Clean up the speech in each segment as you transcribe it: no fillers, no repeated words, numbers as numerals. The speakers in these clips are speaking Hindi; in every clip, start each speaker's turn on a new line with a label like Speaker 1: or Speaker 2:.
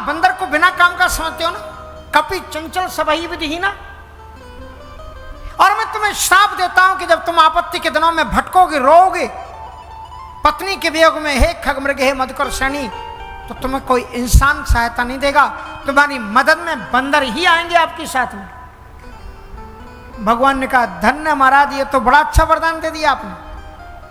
Speaker 1: बंदर को बिना काम का समझते हो ना, कपि चंचल सबही विधिहीना। और मैं तुम्हें श्राप देता हूं कि जब तुम आपत्ति के दिनों में भटकोगे, रोओगे पत्नी के वियोग में, हे खगमृग हे मधुकर श्रेणी, तो तुम्हें कोई इंसान सहायता नहीं देगा, तुम्हारी मदद में बंदर ही आएंगे आपके साथ में। भगवान ने कहा धन्य महाराज, ये तो बड़ा अच्छा वरदान दे दिया आपने।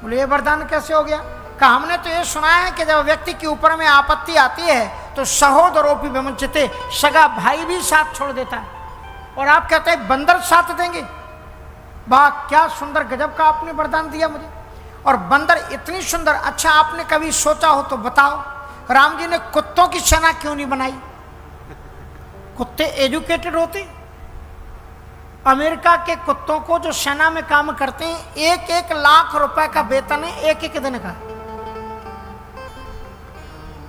Speaker 1: बोले ये वरदान कैसे हो गया? कहा हमने तो ये सुना है कि जब व्यक्ति के ऊपर में आपत्ति आती है तो सहोदरोपि विमुच्यते, सगा भाई भी साथ छोड़ देता है, और आप कहते हैं बंदर साथ देंगे। वाह क्या सुंदर गजब का आपने वरदान दिया मुझे। और बंदर इतनी सुंदर। अच्छा आपने कभी सोचा हो तो बताओ, राम जी ने कुत्तों की सेना क्यों नहीं बनाई? कुत्ते एजुकेटेड होते। अमेरिका के कुत्तों को जो सेना में काम करते हैं, 1-1 लाख रुपए का वेतन है एक दिन का।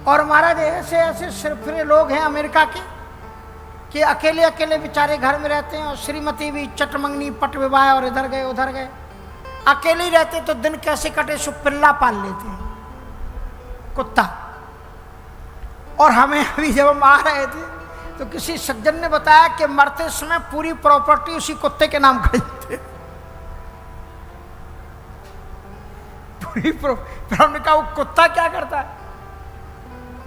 Speaker 1: और महाराज ऐसे ऐसे सिरफिरे लोग हैं अमेरिका के कि अकेले अकेले बेचारे घर में रहते हैं, और श्रीमती भी चटमंगनी पट विवाह, और इधर गए उधर गए, अकेले ही रहते तो दिन कैसे कटे, सो पिल्ला पाल लेते हैं कुत्ता। और हमें अभी जब हम आ रहे थे तो किसी सज्जन ने बताया कि मरते समय पूरी प्रॉपर्टी उसी कुत्ते के नाम खरीदते। फिर हमने कहा वो कुत्ता क्या करता है?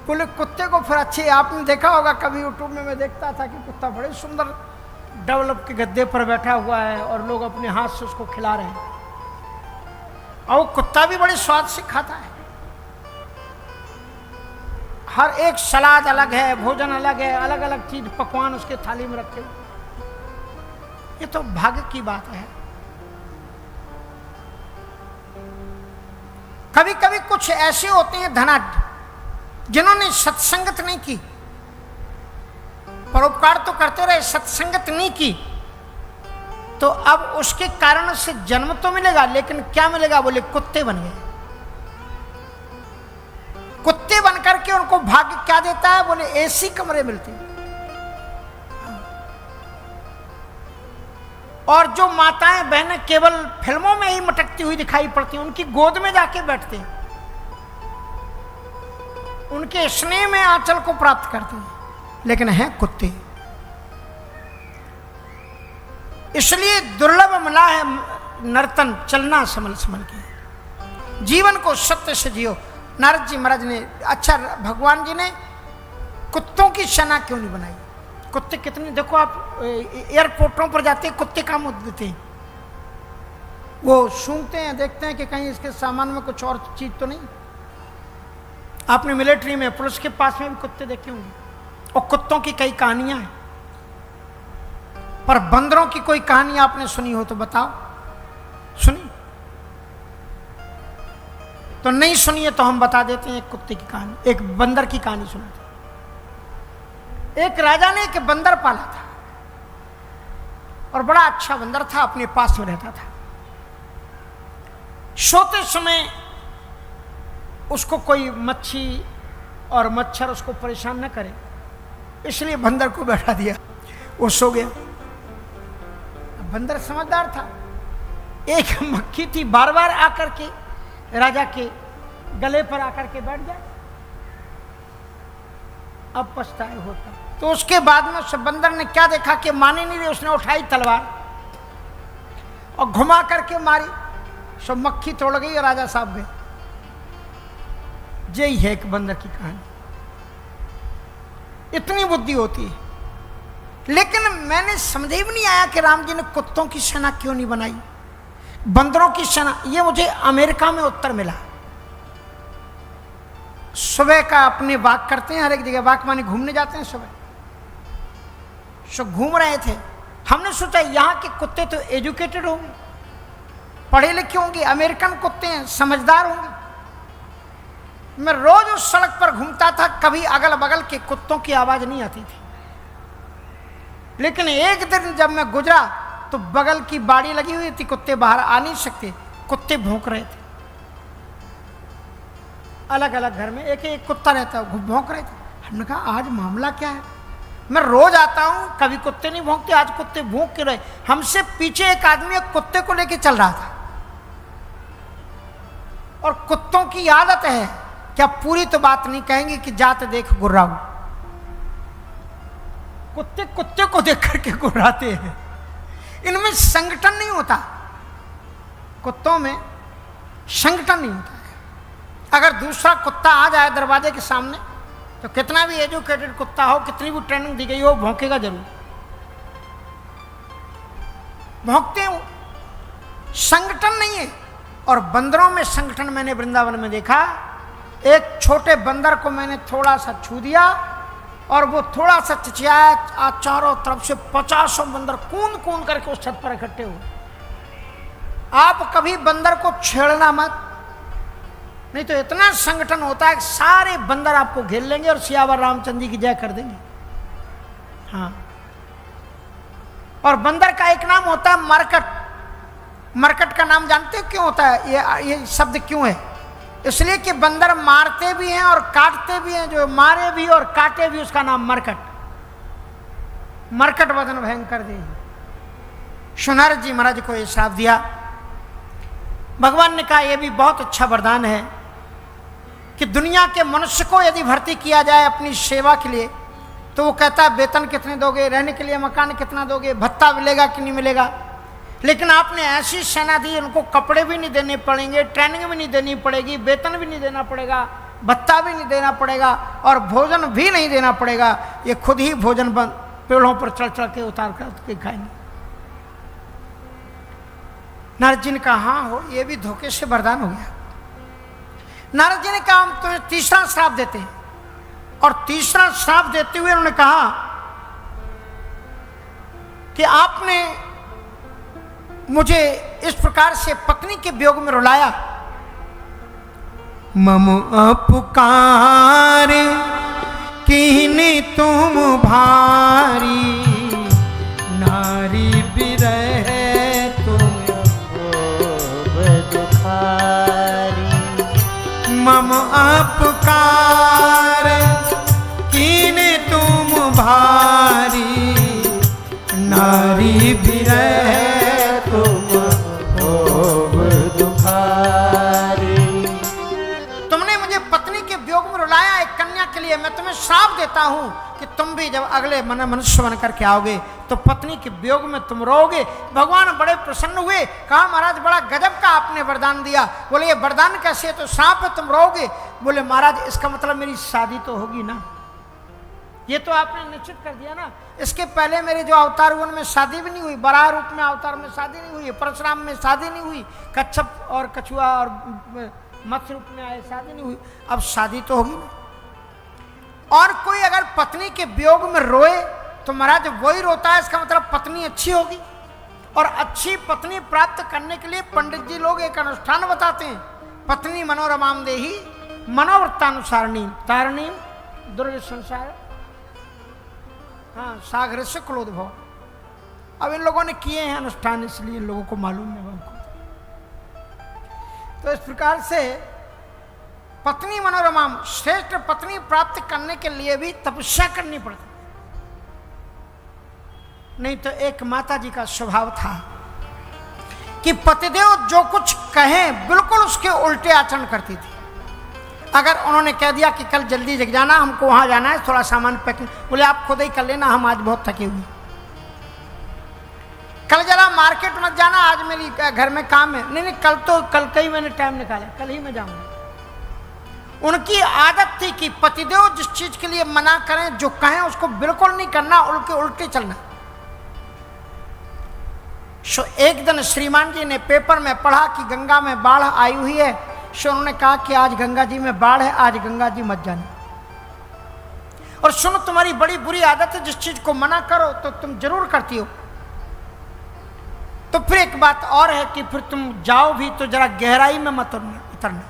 Speaker 1: बोले कुत्ते को फिर अच्छे, आपने देखा होगा कभी यूट्यूब में, मैं देखता था कि कुत्ता बड़े सुंदर डेवलप के गद्दे पर बैठा हुआ है और लोग अपने हाथ से उसको खिला रहे हैं, और वो कुत्ता भी बड़े स्वाद से खाता है। हर एक सलाद अलग है, भोजन अलग है, अलग अलग चीज पकवान उसके थाली में रखे। ये तो भाग्य की बात है। कभी कभी कुछ ऐसे होते हैं धनाढ्य जिन्होंने सत्संगत नहीं की, परोपकार तो करते रहे, सत्संगत नहीं की, तो अब उसके कारण से जन्म तो मिलेगा, लेकिन क्या मिलेगा? बोले कुत्ते बन गए। कुत्ते बनकर के उनको भाग्य क्या देता है? बोले एसी कमरे मिलते हैं। और जो माताएं बहनें केवल फिल्मों में ही मटकती हुई दिखाई पड़ती हैं, उनकी गोद में जाके बैठते हैं, उनके स्नेह में आंचल को प्राप्त करते हैं, लेकिन हैं कुत्ते। इसलिए दुर्लभ मिला है नर्तन, चलना संभल संभल के, जीवन को सत्य से जियो। नारद जी महाराज ने, अच्छा भगवान जी ने कुत्तों की सेना क्यों नहीं बनाई? कुत्ते कितने, देखो आप एयरपोर्टों पर जाते हैं, कुत्ते काम देते हैं, वो सूंघते हैं, देखते हैं कि कहीं इसके सामान में कुछ और चीज तो नहीं। आपने मिलिट्री में, पुलिस के पास में भी कुत्ते देखे होंगे, और कुत्तों की कई कहानियां हैं, पर बंदरों की कोई कहानी आपने सुनी हो तो बताओ। सुनी? तो नहीं सुनिए तो हम बता देते हैं एक कुत्ते की कहानी, एक बंदर की कहानी सुनाते। एक राजा ने एक बंदर पाला था, और बड़ा अच्छा बंदर था, अपने पास में रहता था। सोते समय उसको कोई मच्छी और मच्छर उसको परेशान न करे, इसलिए बंदर को बैठा दिया, वो सो गया। बंदर समझदार था। एक मक्खी थी, बार बार आकर के राजा के गले पर आकर के बैठ जाए, अब पछताए होता। तो उसके बाद में उस बंदर ने क्या देखा कि माने नहीं रही, उसने उठाई तलवार और घुमा करके मारी, सब मक्खी तोड़ गई और राजा साहब गए। यही है एक बंदर की कहानी। इतनी बुद्धि होती है, लेकिन मैंने समझ ही नहीं आया कि राम जी ने कुत्तों की सेना क्यों नहीं बनाई, बंदरों की सेना। ये मुझे अमेरिका में उत्तर मिला। सुबह का अपने वॉक करते हैं, हर एक जगह वॉक माने घूमने जाते हैं सुबह, सो घूम रहे थे। हमने सोचा यहाँ के कुत्ते तो एजुकेटेड होंगे, पढ़े लिखे होंगे, अमेरिकन कुत्ते हैं, समझदार होंगे। मैं रोज उस सड़क पर घूमता था, कभी अगल बगल के कुत्तों की आवाज नहीं आती थी, लेकिन एक दिन जब मैं गुजरा तो बगल की बाड़ी लगी हुई थी, कुत्ते बाहर आ नहीं सकते, कुत्ते भौंक रहे थे। अलग अलग घर में एक एक कुत्ता रहता है, भौंक रहे थे। हमने कहा आज मामला क्या है? मैं रोज आता हूं, कभी कुत्ते नहीं भौंकते, आज कुत्ते भौंक के रहे। हमसे पीछे एक आदमी एक कुत्ते को लेके चल रहा था, और कुत्तों की आदत है, क्या पूरी तो बात नहीं कहेंगे कि जात देख गुर्राऊ, कुत्ते कुत्ते को देख करके गुर्राते हैं। इनमें संगठन नहीं होता, कुत्तों में संगठन नहीं होता है। अगर दूसरा कुत्ता आ जाए दरवाजे के सामने तो कितना भी एजुकेटेड कुत्ता हो, कितनी भी ट्रेनिंग दी गई हो, भौंकेगा जरूर, भौंकते हो। संगठन नहीं है। और बंदरों में संगठन मैंने वृंदावन में देखा। एक छोटे बंदर को मैंने थोड़ा सा छू दिया और वो थोड़ा सा चिचियाया, चारों तरफ से 50 बंदर कूद कूद करके उस छत पर इकट्ठे हुए। आप कभी बंदर को छेड़ना मत, नहीं तो इतना संगठन होता है कि सारे बंदर आपको घेर लेंगे और सियावर रामचंद्र जी की जय कर देंगे। हाँ, और बंदर का एक नाम होता है मरकट। मरकट का नाम जानते हो क्यों होता है? ये शब्द क्यों है? इसलिए कि बंदर मारते भी हैं और काटते भी हैं। जो मारे भी और काटे भी उसका नाम मरकट। मरकट वदन भयंकर दे। सुनारद जी महाराज को ये श्राप दिया। भगवान ने कहा यह भी बहुत अच्छा वरदान है कि दुनिया के मनुष्य को यदि भर्ती किया जाए अपनी सेवा के लिए तो वो कहता है वेतन कितने दोगे, रहने के लिए मकान कितना दोगे, भत्ता मिलेगा कि नहीं मिलेगा। लेकिन आपने ऐसी सेना दी, उनको कपड़े भी नहीं देने पड़ेंगे, ट्रेनिंग भी नहीं देनी पड़ेगी, वेतन भी नहीं देना पड़ेगा, भत्ता भी नहीं देना पड़ेगा और भोजन भी नहीं देना पड़ेगा। ये खुद ही भोजन पेड़ों पर चढ़ चढ़ के उतार कर खाएंगे। नारद जी ने कहा हाँ हो, ये भी धोखे से वरदान हो गया। नारद जी ने कहा हम तुम्हें तीसरा श्राप देते हैं। और तीसरा श्राप देते हुए उन्होंने कहा कि आपने मुझे इस प्रकार से पत्नी के वियोग में रुलाया। मम अपकार कीने तुम भारी, नारी बिरह तुम दुखारी। मम अपकार कीने तुम भारी, नारी बिरह मैं तुम्हें श्राप देता हूं कि तुम भी जब अगले मनुष्य बन करके आओगे तो पत्नी के वियोग में तुम रोगे। भगवान बड़े प्रसन्न हुए। कहा महाराज बड़ा गजब का आपने वरदान दिया। बोले ये वरदान कैसे? तो श्राप है तुम रोगे। बोले महाराज इसका मतलब मेरी शादी तो होगी ना। ये तो आपने निश्चित कर दिया ना। इसके पहले मेरे जो अवतार हुए उनमें शादी भी नहीं हुई। बराह रूप में अवतार में शादी नहीं हुई, परशुराम में शादी नहीं हुई, कच्छप और कछुआ और मत्स्य रूप में आए शादी नहीं हुई। अब शादी तो होगी ना। और कोई अगर पत्नी के वियोग में रोए तो महाराज वही रोता है, इसका मतलब पत्नी अच्छी होगी। और अच्छी पत्नी प्राप्त करने के लिए पंडित जी लोग एक अनुष्ठान बताते हैं। पत्नी मनोरमाम देही मनोवृत्तानुसारणी तारणी दुर्ग संसार, हाँ सागर से क्लोद्भव। अब इन लोगों ने किए हैं अनुष्ठान, इसलिए इन लोगों को मालूम है हमको। तो इस प्रकार से पत्नी मनोरमाम, श्रेष्ठ पत्नी प्राप्त करने के लिए भी तपस्या करनी पड़ती। नहीं तो एक माता जी का स्वभाव था कि पतिदेव जो कुछ कहें बिल्कुल उसके उल्टे आचरण करती थी। अगर उन्होंने कह दिया कि कल जल्दी जग जाना, हमको वहां जाना है, थोड़ा सामान पैकिंग, बोले आप खुद ही कर लेना, हम आज बहुत थके हुए। कल जरा मार्केट मत जाना, आज मेरी घर में काम है। नहीं कल का ही मैंने टाइम निकाला, कल ही मैं जाऊंगा। उनकी आदत थी कि पतिदेव जिस चीज के लिए मना करें, जो कहें उसको बिल्कुल नहीं करना, उनके उल्टे चलना। सो एक दिन श्रीमान जी ने पेपर में पढ़ा कि गंगा में बाढ़ आई हुई है। सो उन्होंने कहा कि आज गंगा जी में बाढ़ है, आज गंगा जी मत जाना। और सुनो तुम्हारी बड़ी बुरी आदत है, जिस चीज को मना करो तो तुम जरूर करती हो। तो फिर एक बात और है कि फिर तुम जाओ भी तो जरा गहराई में मत उतरना।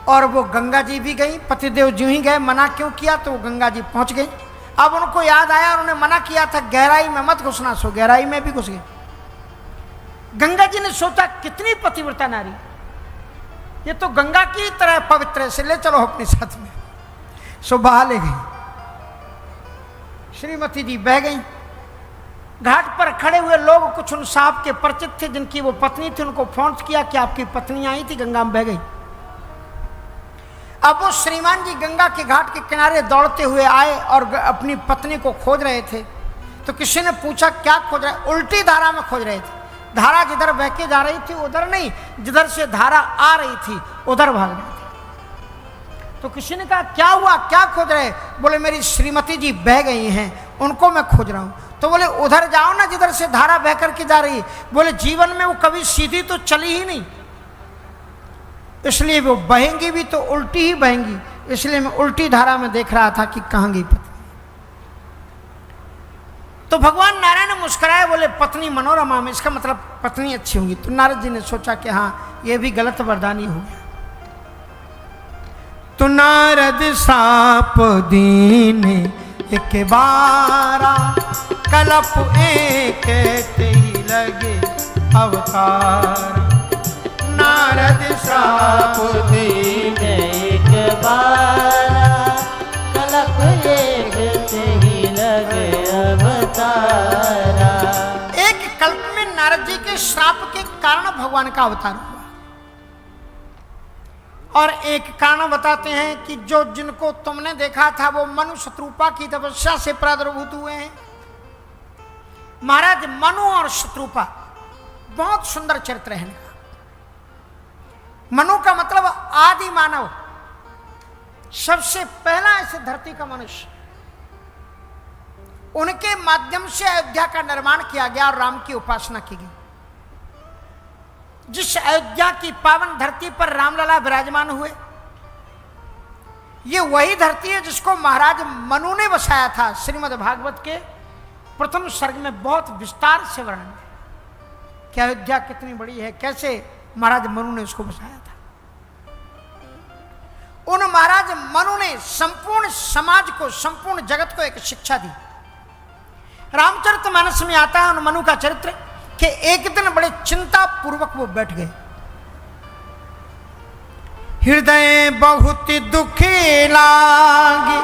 Speaker 1: और वो गंगा जी भी गई। पतिदेव जो ही गए, मना क्यों किया तो वो गंगा जी पहुंच गई। अब उनको याद आया, उन्होंने मना किया था गहराई में मत घुसना, सो गहराई में भी घुस गए। गंगा जी ने सोचा कितनी पतिव्रता नारी, ये तो गंगा की तरह पवित्र है, से ले चलो अपने साथ में। सो बहा ले गई। श्रीमती जी बह गई। घाट पर खड़े हुए लोग कुछ उन साहब के परिचित थे जिनकी वो पत्नी थी, उनको फोन किया कि आपकी पत्नी आई थी, गंगा में बह गई। अब वो श्रीमान जी गंगा के घाट के किनारे दौड़ते हुए आए और अपनी पत्नी को खोज रहे थे। तो किसी ने पूछा क्या खोज रहे? उल्टी धारा में खोज रहे थे। धारा जिधर बह के जा रही थी उधर नहीं, जिधर से धारा आ रही थी उधर भाग रहे थे। तो किसी ने कहा क्या हुआ, क्या खोज रहे? बोले मेरी श्रीमती जी बह गई हैं, उनको मैं खोज रहा हूं। तो बोले उधर जाओ ना जिधर से धारा बह करके जा रही है। बोले जीवन में वो कभी सीधी तो चली ही नहीं, इसलिए वो बहेंगी भी तो उल्टी ही बहेंगी, इसलिए मैं उल्टी धारा में देख रहा था कि कहां गई पत्नी। तो भगवान नारायण ने मुस्कुराए, बोले पत्नी मनोरमा में, इसका मतलब पत्नी अच्छी होगी। तो नारद जी ने सोचा कि हाँ ये भी गलत वरदानी हो गया। तो नारद साप दीन एक बारा, कलप एक ही लगे अवतार। नारद साप
Speaker 2: दीन एक बारा, कलप एक ही लगे अवतारा।
Speaker 1: एक कल्प में नारद जी के श्राप के कारण भगवान का अवतार हुआ। और एक कारण बताते हैं कि जो जिनको तुमने देखा था वो मनु शत्रुपा की तपस्या से प्रादुर्भूत हुए हैं। महाराज मनु और शत्रुपा बहुत सुंदर चरित्र है इनका। मनु का मतलब आदि मानव, सबसे पहला इस धरती का मनुष्य। उनके माध्यम से अयोध्या का निर्माण किया गया और राम की उपासना की गई। जिस अयोध्या की पावन धरती पर रामलला विराजमान हुए, ये वही धरती है जिसको महाराज मनु ने बसाया था। श्रीमद् भागवत के प्रथम सर्ग में बहुत विस्तार से वर्णन है कि अयोध्या कितनी बड़ी है, कैसे महाराज मनु ने उसको बसाया था। उन महाराज मनु ने संपूर्ण समाज को, संपूर्ण जगत को एक शिक्षा दी। रामचरितमानस में आता है उन मनु का चरित्र कि एक दिन बड़े चिंता पूर्वक वो बैठ गए। हृदय बहुत दुखी लागे,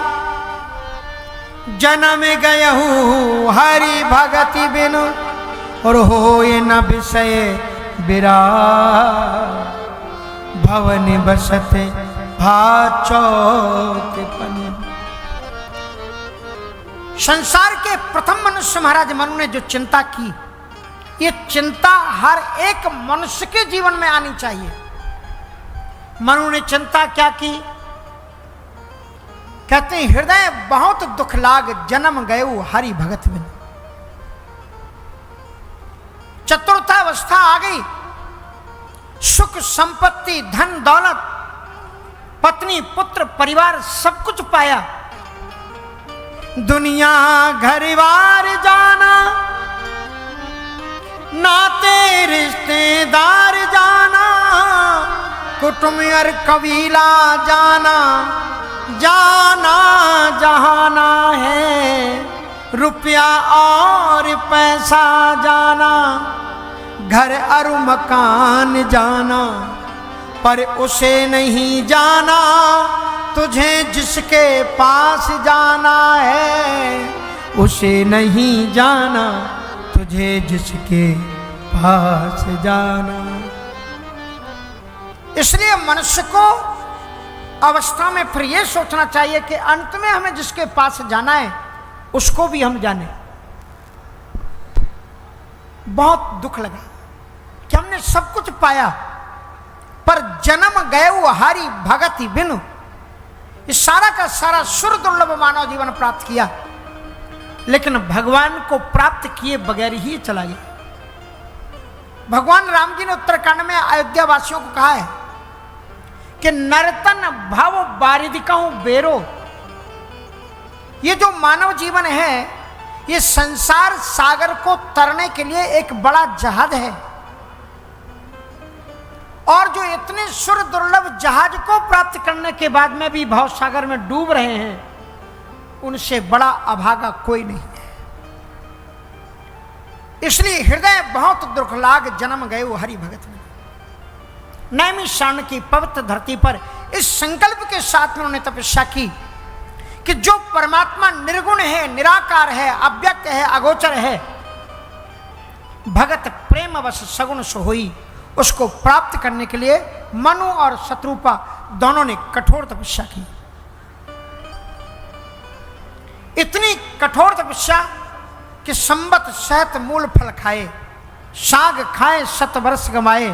Speaker 1: जन्म गयहु हरि भगति बिनु, और होए न विषय विराग, भवन बसते भाचौत पन। संसार के प्रथम मनुष्य महाराज मनु ने जो चिंता की, ये चिंता हर एक मनुष्य के जीवन में आनी चाहिए। मनु ने चिंता क्या की? कहते हैं हृदय बहुत दुख लाग, जन्म गयो हरि भगत बिन। चतुर्थावस्था आ गई, सुख संपत्ति धन दौलत पत्नी पुत्र परिवार सब कुछ पाया। दुनिया घरवार जाना, नाते रिश्तेदार जाना, कुटुंब और कबीला जाना, जाना जहाना है, रुपया और पैसा जाना, घर और मकान जाना, पर उसे नहीं जाना तुझे जिसके पास जाना है, उसे नहीं जाना तुझे जिसके पास जाना। इसलिए मनुष्य को अवस्था में फिर यह सोचना चाहिए कि अंत में हमें जिसके पास जाना है उसको भी हम जाने। बहुत दुख लगा कि हमने सब कुछ पाया पर जन्म गए हरि भगति बिनु, ये सारा का सारा सुर दुर्लभ मानव जीवन प्राप्त किया, लेकिन भगवान को प्राप्त किए बगैर ही चला गया। भगवान राम जी ने उत्तरकांड में अयोध्या वासियों को कहा है कि नर्तन भव बारिदिकहु बेरो। ये जो मानव जीवन है ये संसार सागर को तरने के लिए एक बड़ा जहाज है, और जो इतने सुर दुर्लभ जहाज को प्राप्त करने के बाद में भी भाव सागर में डूब रहे हैं, उनसे बड़ा अभागा कोई नहीं है। इसलिए हृदय बहुत दुख लाग, जन्म गए वो हरि भगत में। नैमिषारण्य की पवित्र धरती पर इस संकल्प के साथ में उन्होंने तपस्या की कि जो परमात्मा निर्गुण है, निराकार है, अव्यक्त है, अगोचर है, भगत प्रेम वश सगुण सोई, उसको प्राप्त करने के लिए मनु और शत्रुपा दोनों ने कठोर तपस्या की। इतनी कठोर तपस्या कि संबत सहत मूल फल खाए, साग खाए 7 वर्ष गमाए।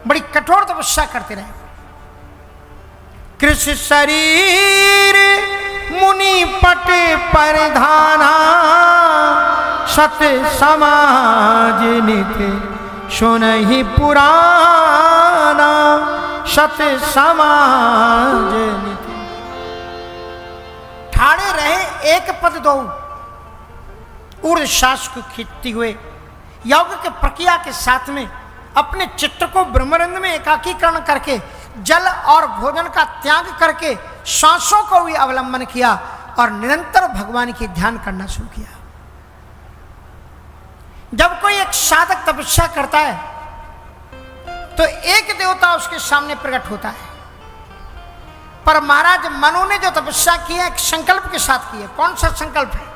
Speaker 1: बड़ी कठोर तपस्या करते रहे। कृषि शरीर मुनि पट परिधाना, सत समाज नित्य सुनहि पुराना, सत समाज नित्य। ठाड़े रहे एक पद दो, ऊर्ध श्वास को खींचते हुए योग के प्रक्रिया के साथ में अपने चित्त को ब्रह्मानंद में एकाकीकरण करके जल और भोजन का त्याग करके सांसों को भी अवलंबन किया और निरंतर भगवान की ध्यान करना शुरू किया। जब कोई एक साधक तपस्या करता है तो एक देवता उसके सामने प्रकट होता है। पर महाराज मनु ने जो तपस्या की है एक संकल्प के साथ की है। कौन सा संकल्प है?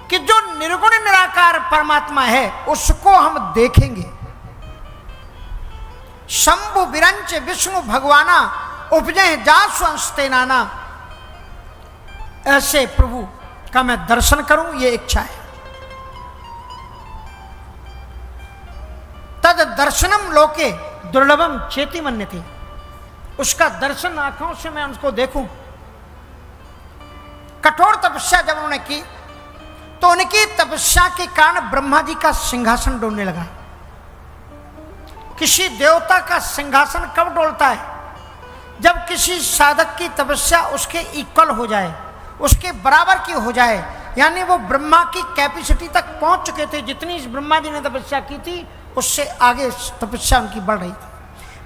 Speaker 1: कि जो निर्गुण निराकार परमात्मा है उसको हम देखेंगे। शंभु विरंच विष्णु भगवाना, उपजय जासु अंशते नाना। ऐसे प्रभु का मैं दर्शन करूं, ये इच्छा है। तद दर्शनम लोके दुर्लभम चेति मन्यते। उसका दर्शन आंखों से मैं उसको देखूं। कठोर तपस्या जब उन्होंने की तो उनकी तपस्या के कारण ब्रह्मा जी का सिंहासन डोलने लगा। किसी देवता का सिंहासन कब डोलता है? जब किसी साधक की तपस्या उसके इक्वल हो जाए, उसके बराबर की हो जाए। यानी वो ब्रह्मा की कैपेसिटी तक पहुंच चुके थे। जितनी ब्रह्मा जी ने तपस्या की थी उससे आगे तपस्या उनकी बढ़ रही थी।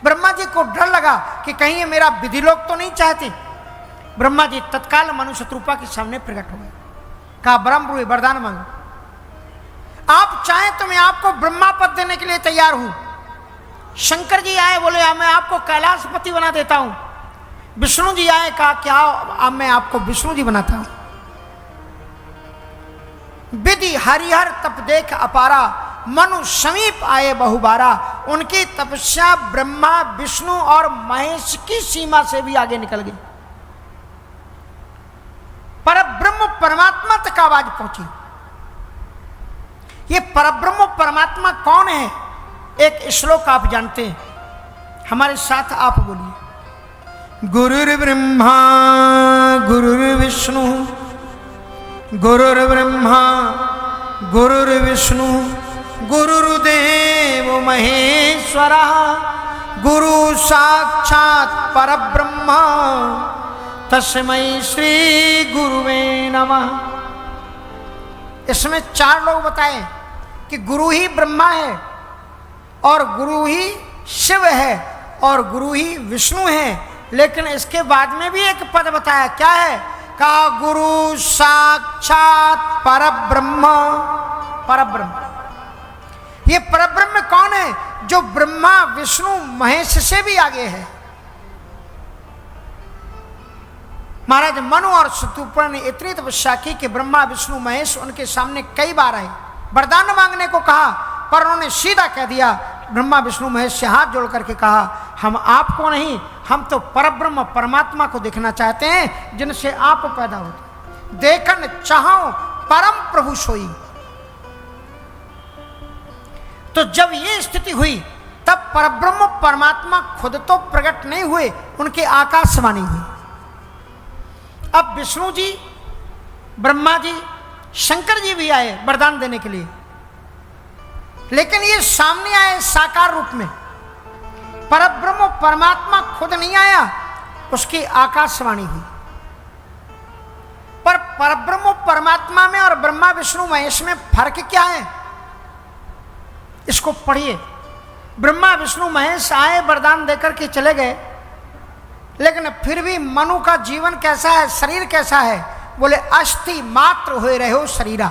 Speaker 1: ब्रह्मा जी को डर लगा कि कहीं ये मेरा विधि लोक तो नहीं चाहते। ब्रह्मा जी तत्काल मनु शत्रुपा के सामने प्रकट हो गए। कहा ब्रह्म वरदान मांगो, आप चाहें तो मैं आपको ब्रह्मा पद देने के लिए तैयार हूं। शंकर जी आए, बोले मैं आपको कैलाशपति बना देता हूं। विष्णु जी आए, कहा क्या अब मैं आपको विष्णु जी बनाता हूं। विधि हरिहर तप देख अपारा, मनु समीप आए बहुबारा। उनकी तपस्या ब्रह्मा विष्णु और महेश की सीमा से भी आगे निकल गई। परब्रह्म परमात्मा तक आवाज पहुंची। ये परब्रह्म परमात्मा कौन है? एक श्लोक आप जानते हैं, हमारे साथ आप बोलिए। गुरुर्ब्रह्मा गुरुर्विष्णु गुरुर्ब्रह्मा गुरुर्विष्णु गुरुर्देव महेश्वरा, गुरु साक्षात परब्रह्म तस्मै श्री गुरुवे नमः। इसमें 4 लोग बताए कि गुरु ही ब्रह्मा है और गुरु ही शिव है और गुरु ही विष्णु है। लेकिन इसके बाद में भी एक पद बताया, क्या है? का गुरु साक्षात परब्रह्म। परब्रह्म, ये परब्रह्म कौन है? जो ब्रह्मा विष्णु महेश से भी आगे है। महाराज मनु और शत्रुपा ने इतनी तपस्या की कि ब्रह्मा विष्णु महेश उनके सामने कई बार आए, वरदान मांगने को कहा, पर उन्होंने सीधा कह दिया। ब्रह्मा विष्णु महेश से हाथ जोड़ करके कहा, हम आपको नहीं, हम तो परब्रह्म परमात्मा को देखना चाहते हैं जिनसे आप पैदा होते। देखन चाहो परम प्रभु सोई। तो जब ये स्थिति हुई तब परब्रह्म परमात्मा खुद तो प्रकट नहीं हुए, उनके आकाशवाणी हुई। अब विष्णु जी, ब्रह्मा जी, शंकर जी भी आए वरदान देने के लिए, लेकिन ये सामने आए साकार रूप में। परब्रह्म परमात्मा खुद नहीं आया, उसकी आकाशवाणी हुई। पर परब्रह्म परमात्मा में और ब्रह्मा विष्णु महेश में फर्क क्या है? इसको पढ़िए। ब्रह्मा विष्णु महेश आए, वरदान देकर के चले गए, लेकिन फिर भी मनु का जीवन कैसा है, शरीर कैसा है? बोले अस्थि मात्र हुए रहे हो शरीरा,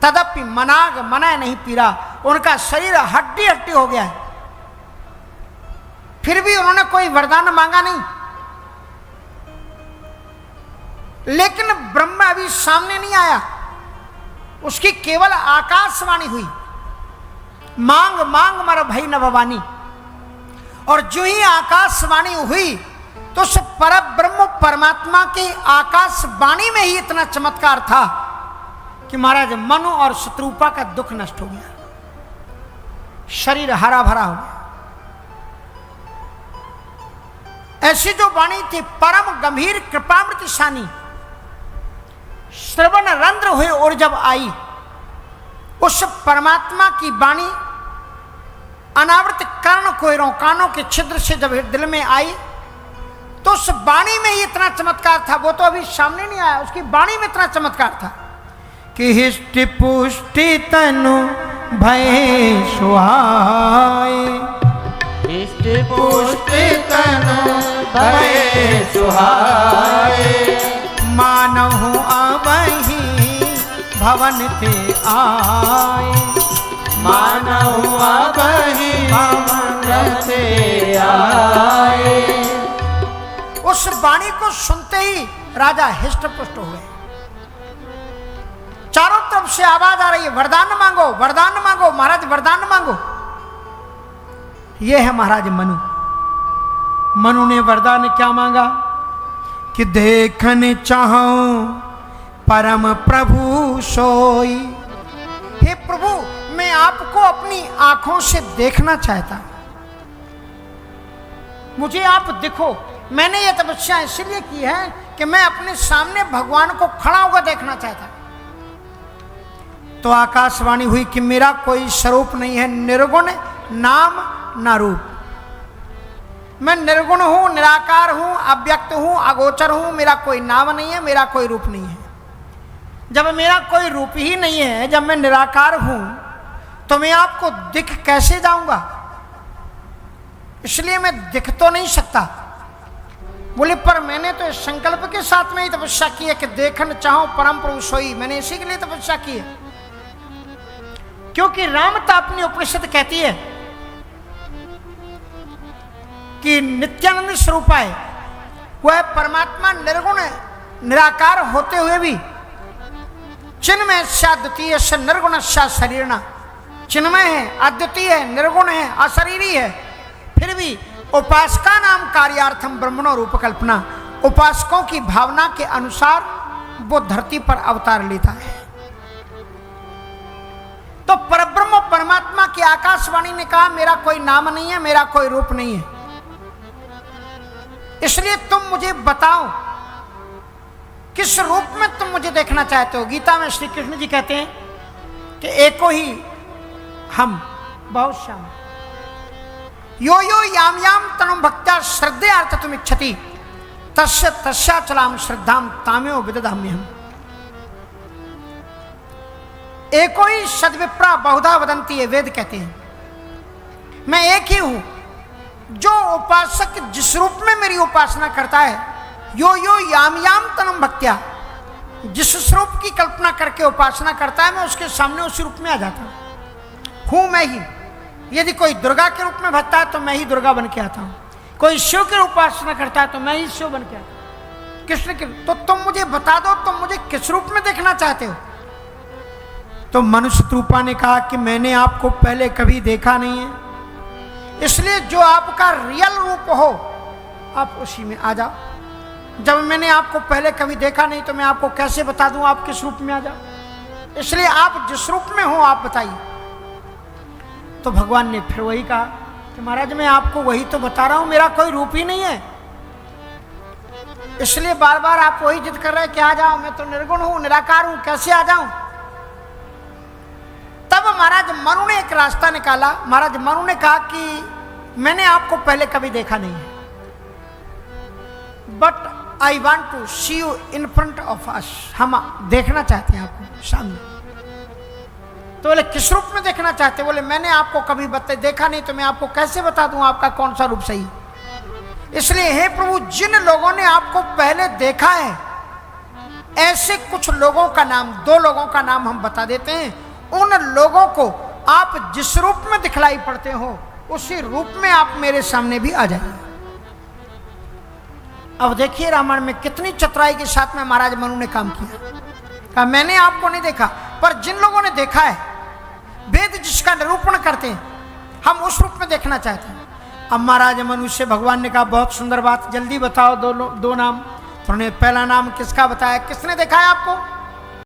Speaker 1: तदपि मनाग मना नहीं पीरा। उनका शरीर हड्डी हड्डी हो गया है। फिर भी उन्होंने कोई वरदान मांगा नहीं। लेकिन ब्रह्मा अभी सामने नहीं आया, उसकी केवल आकाशवाणी हुई, मांग मांग मर भई न भवानी। और जो ही आकाशवाणी हुई तो उस पर ब्रह्म परमात्मा के आकाशवाणी में ही इतना चमत्कार था कि महाराज मनु और शत्रुपा का दुख नष्ट हो गया, शरीर हरा भरा हो गया। ऐसी जो वाणी थी परम गंभीर कृपामृत शानी, श्रवण रंध्र हुए और जब आई उस परमात्मा की वाणी अनावृत कर्ण कोयरों कानों के छिद्र से जब दिल में आई तो उस वाणी में ही इतना चमत्कार था। वो तो अभी सामने नहीं आया, उसकी वाणी में इतना चमत्कार था कि हिष्टि पुष्टि तनु भय सुहाए,
Speaker 2: हिष्टि पुष्टि तनु भय सुहाए,
Speaker 1: मानहु अबहि भवन ते आए,
Speaker 2: मानहु अबहि भवन ते आए।
Speaker 1: उस वाणी को सुनते ही राजा हिष्ट पुष्ट हुए। चारों तरफ से आवाज आ रही है, वरदान मांगो, वरदान मांगो, महाराज वरदान मांगो। यह है महाराज मनु। मनु ने वरदान क्या मांगा कि देखने चाहूं परम प्रभु सोई। हे प्रभु, मैं आपको अपनी आंखों से देखना चाहता, मुझे आप दिखो। मैंने यह तपस्या इसलिए की है कि मैं अपने सामने भगवान को खड़ा होकर देखना चाहता। तो आकाशवाणी हुई कि मेरा कोई स्वरूप नहीं है, निर्गुण नाम ना रूप। मैं निर्गुण हूं, निराकार हूं, अव्यक्त हूं, अगोचर हूं। मेरा कोई नाम नहीं है, मेरा कोई रूप नहीं है। जब मेरा कोई रूप ही नहीं है, जब मैं निराकार हूं, तो मैं आपको दिख कैसे जाऊंगा? इसलिए मैं दिख तो नहीं सकता। बोले पर मैंने तो इस संकल्प के साथ में ही तपस्या की है कि देखना चाहूं परम प्रभु सोई। मैंने इसी के लिए तपस्या की है, क्योंकि रामता अपनी उपनिषद कहती है कि नित्यानंद स्वरूप है, वह परमात्मा निर्गुण निराकार होते हुए भी चिन्मय द्वितीय से निर्गुण शरीरना, चिन्मय है, अद्वितीय है, निर्गुण है, अशरीरी है, फिर भी उपासका नाम कार्यार्थम ब्रह्मणो रूप कल्पना, उपासकों की भावना के अनुसार वो धरती पर अवतार लेता है। तो परब्रह्म परमात्मा की आकाशवाणी ने कहा मेरा कोई नाम नहीं है, मेरा कोई रूप नहीं है, इसलिए तुम मुझे बताओ किस रूप में तुम मुझे देखना चाहते हो। गीता में श्री कृष्ण जी कहते हैं कि एको ही हम बहुत श्याम, यो यो याम याम तनुम भक्त्या श्रद्धेयार्थ तुम इच्छति तस्य तस्याचलाम श्रद्धाम ताम्यो विदधाम्यहम्। एको ही सद्विप्रा बहुधा वदंती है, वेद कहते हैं मैं एक ही हूं। जो उपासक जिस रूप में मेरी उपासना करता है, यो यो याम याम तनुम भक्त्या, जिस स्वरूप की कल्पना करके उपासना करता है, मैं उसके सामने उसी रूप में आ जाता हूं मैं ही। यदि कोई दुर्गा के रूप में भजता है तो मैं ही दुर्गा बन के आता हूं, कोई शिव की उपासना करता है तो मैं ही शिव बन के आता हूं, कृष्ण के। तो तुम मुझे बता दो तुम मुझे किस रूप में देखना चाहते हो। तो मनुष्य रूपा ने कहा कि मैंने आपको पहले कभी देखा नहीं है, इसलिए जो आपका रियल रूप हो आप उसी में आ जाओ। जब मैंने आपको पहले कभी देखा नहीं तो मैं आपको कैसे बता दूं आप किस रूप में आ जाओ। इसलिए आप जिस रूप में हो आप बताइए। तो भगवान ने फिर वही कहा कि महाराज मैं आपको वही तो बता रहा हूं, मेरा कोई रूप ही नहीं है, इसलिए बार बार आप वही जिद कर रहे हैं कि आ जाओ, मैं तो निर्गुण हूं, निराकार हूं, कैसे आ जाऊं। तब महाराज मनु ने एक रास्ता निकाला। महाराज मनु ने कहा कि मैंने आपको पहले कभी देखा नहीं है, but I want to see you in front of us. हम देखना चाहते हैं आपको सामने। तो बोले किस रूप में देखना चाहते? बोले मैंने आपको कभी देखा नहीं तो मैं आपको कैसे बता दूं आपका कौन सा रूप सही। इसलिए हे प्रभु, जिन लोगों ने आपको पहले देखा है, ऐसे कुछ लोगों का नाम, 2 लोगों का नाम हम बता देते हैं। उन लोगों को आप जिस रूप में दिखलाई पड़ते हो उसी रूप में आप मेरे सामने भी आ जाइए। अब देखिए रामायण में कितनी चतुराई के साथ में महाराज मनु ने काम किया। कहा मैंने आपको नहीं देखा, पर जिन लोगों ने देखा है, वेद जिसका निरूपण करते हैं, हम उस रूप में देखना चाहते हैं। अब महाराज मनुष्य भगवान ने कहा बहुत सुंदर बात, जल्दी बताओ दो नाम। उन्होंने पहला नाम किसका बताया, किसने देखा है आपको?